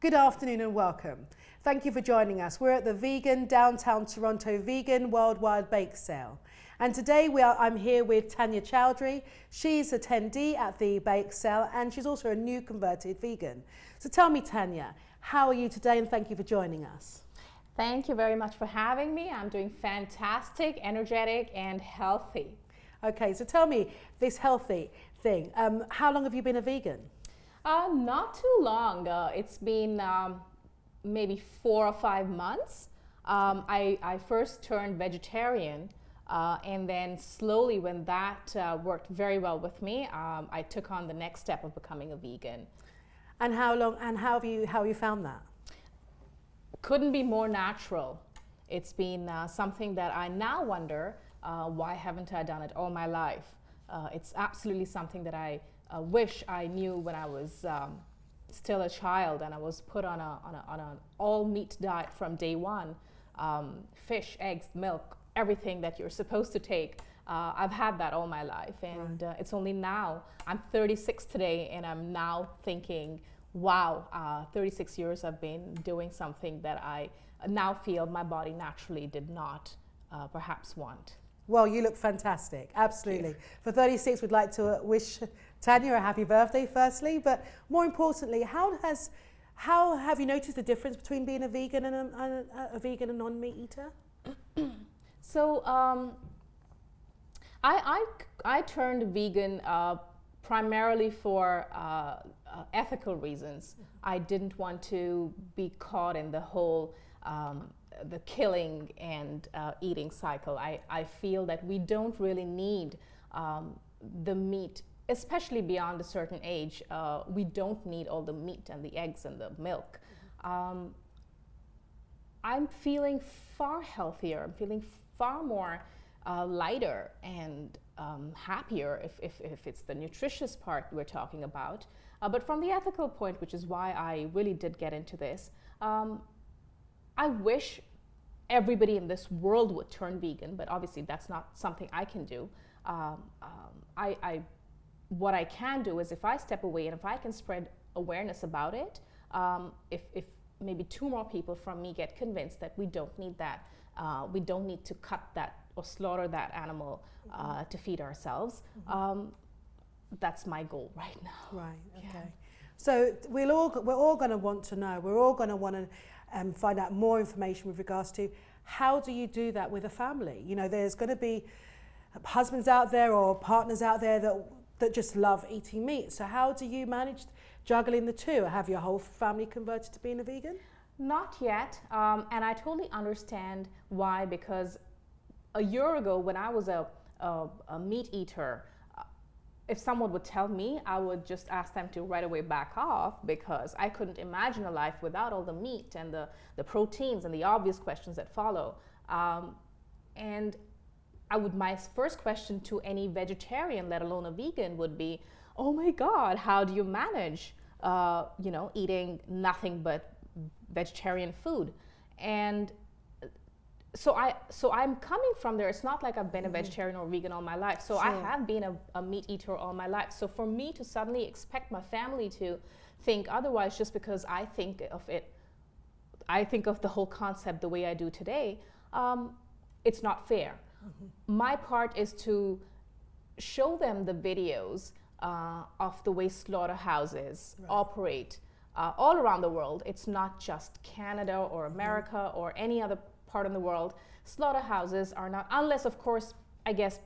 Good afternoon and welcome. Thank you for joining us. We're at the Vegan Downtown Toronto Vegan Worldwide Bake Sale. And today I'm here with Tanya Chowdhury. She's attendee at the bake sale and she's also a new converted vegan. So tell me, Tanya, how are you today, and thank you for joining us. Thank you very much for having me. I'm doing fantastic, energetic, and healthy. Okay, so tell me this healthy thing. How long have you been a vegan? Not too long. It's been maybe 4 or 5 months. I first turned vegetarian, and then slowly, when that worked very well with me, I took on the next step of becoming a vegan. And how long? And how have you found that? Couldn't be more natural. It's been something that I now wonder, why haven't I done it all my life? It's absolutely something that I wish I knew when I was still a child and I was put on an all meat diet from day one. Fish, eggs, milk, everything that you're supposed to take. I've had that all my life, and it's only now, I'm 36 today, and I'm now thinking, wow, 36 years I've been doing something that I now feel my body naturally did not perhaps want. Well, you look fantastic, absolutely. For 36, we'd like to wish Tanya a happy birthday, firstly, but more importantly, how have you noticed the difference between being a vegan and a vegan and non-meat eater? So I turned vegan primarily for ethical reasons. I didn't want to be caught in the whole the killing and eating cycle. I feel that we don't really need the meat, especially beyond a certain age. We don't need all the meat and the eggs and the milk. I'm feeling far healthier. I'm feeling far more lighter and happier if it's the nutritious part we're talking about. But from the ethical point, which is why I really did get into this, I wish everybody in this world would turn vegan, but obviously that's not something I can do. What I can do is if I step away and if I can spread awareness about it, if maybe 2 more people from me get convinced that we don't need that, we don't need to cut that or slaughter that animal to feed ourselves, that's my goal right now. Right, okay. Yeah. So we're all going to want to know, we're all going to want to find out more information with regards to how do you do that with a family? You know, there's going to be husbands out there or partners out there that just love eating meat. So how do you manage juggling the two? Have your whole family converted to being a vegan? Not yet, and I totally understand why, because a year ago when I was a meat eater, if someone would tell me, I would just ask them to right away back off, because I couldn't imagine a life without all the meat and the proteins and the obvious questions that follow. And my first question to any vegetarian, let alone a vegan, would be, oh my God, how do you manage eating nothing but vegetarian food? And so I'm coming from there. It's not like I've been a vegetarian or vegan all my life. So sure. I have been a meat eater all my life. So for me to suddenly expect my family to think otherwise just because I think of the whole concept the way I do today, it's not fair. My part is to show them the videos of the way slaughterhouses operate all around the world. It's not just Canada or America or any other part in the world. Slaughterhouses are not, unless of course, I guess,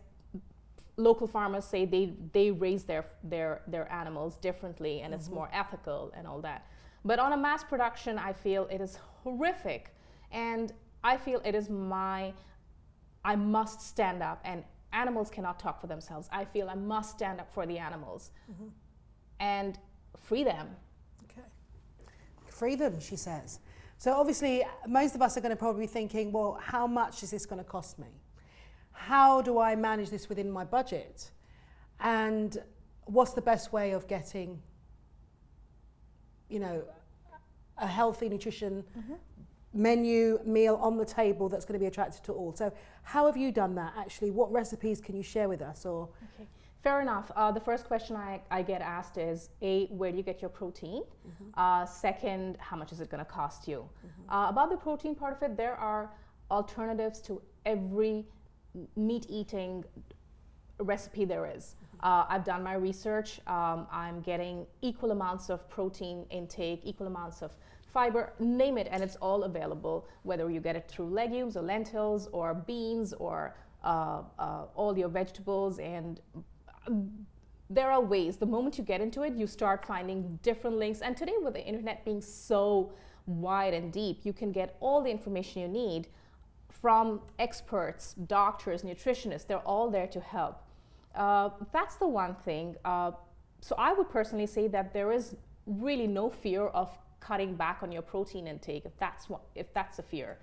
local farmers say they raise their animals differently and it's more ethical and all that. But on a mass production, I feel it is horrific, and I feel it is I must stand up, and animals cannot talk for themselves. I feel I must stand up for the animals and free them. Okay. Free them, she says. So obviously, most of us are going to probably be thinking, well, how much is this going to cost me? How do I manage this within my budget? And what's the best way of getting, a healthy nutrition meal on the table that's going to be attractive to all? So how have you done that actually? What recipes can you share with us? Or okay. Fair enough. The first question I get asked is, A, where do you get your protein? Second, how much is it going to cost you? About the protein part of it, there are alternatives to every meat eating recipe there is. I've done my research. I'm getting equal amounts of protein intake, equal amounts of fiber, name it, and it's all available, whether you get it through legumes or lentils or beans or all your vegetables. And there are ways. The moment you get into it, you start finding different links. And today, with the internet being so wide and deep, you can get all the information you need from experts, doctors, nutritionists. They're all there to help. That's the one thing. So I would personally say that there is really no fear of cutting back on your protein intake, if that's a fear.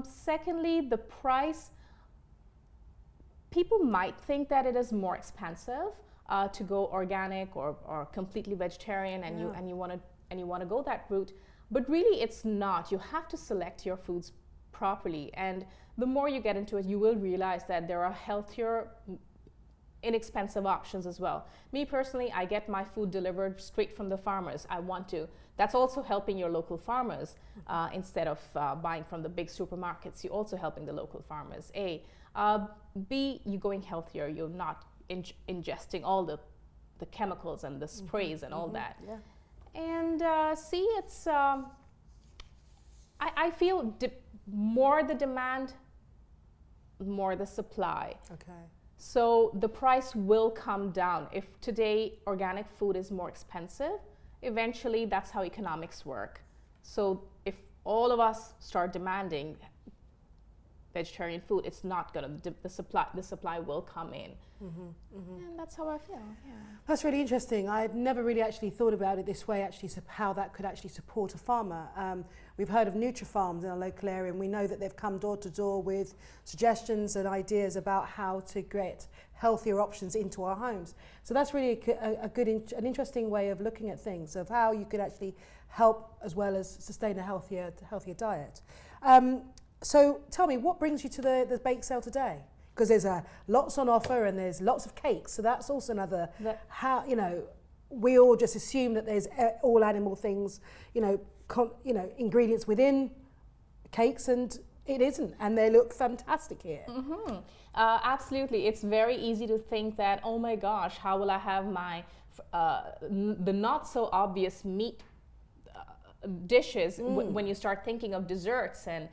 Secondly, the price. People might think that it is more expensive to go organic or completely vegetarian, and you want to go that route, but really it's not. You have to select your foods properly, and the more you get into it, you will realize that there are healthier, inexpensive options as well. Me personally, I get my food delivered straight from the farmers. That's also helping your local farmers instead of buying from the big supermarkets. You're also helping the local farmers. A. B, you're going healthier. You're not ingesting all the chemicals and the sprays and all that. Yeah. And C, it's I feel more the demand, more the supply. Okay. So the price will come down. If today organic food is more expensive, eventually that's how economics work. So if all of us start demanding vegetarian food, it's not gonna, the supply will come in. And that's how I feel. Yeah. That's really interesting. I'd never really actually thought about it this way, actually, how that could actually support a farmer. We've heard of Nutri-Farms in our local area, and we know that they've come door to door with suggestions and ideas about how to get healthier options into our homes. So that's really an interesting way of looking at things, of how you could actually help as well as sustain a healthier diet. So tell me, what brings you to the bake sale today? Because there's lots on offer and there's lots of cakes, so that's also another. We all just assume that there's all animal things, ingredients within cakes, and it isn't, and they look fantastic here. Absolutely, it's very easy to think that, oh my gosh, how will I have my the not so obvious meat dishes when you start thinking of desserts and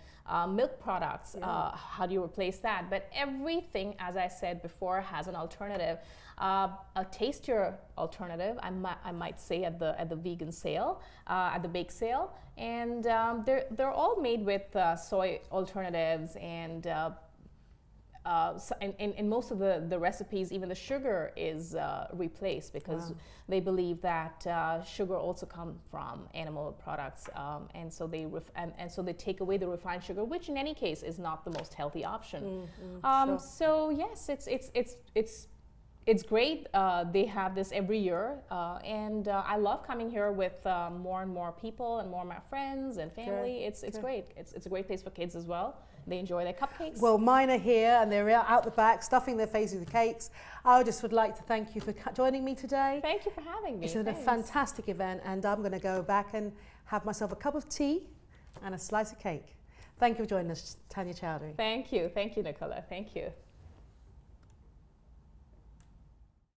milk products. How do you replace that? But everything, as I said before, has an alternative, a tastier alternative, I might say, at the vegan sale, at the bake sale, and they're all made with soy alternatives, and so in most of the recipes, even the sugar is replaced, because they believe that sugar also comes from animal products, and so they take away the refined sugar, which in any case is not the most healthy option. Sure. So yes, it's great. They have this every year, and I love coming here with more and more people and more of my friends and family. It's great. It's a great place for kids as well. They enjoy their cupcakes. Well, mine are here, and they're out the back, stuffing their faces with cakes. I just would like to thank you for joining me today. Thank you for having me. It's been a fantastic event, and I'm going to go back and have myself a cup of tea and a slice of cake. Thank you for joining us, Tanya Chowdhury. Thank you, Nikola. Thank you.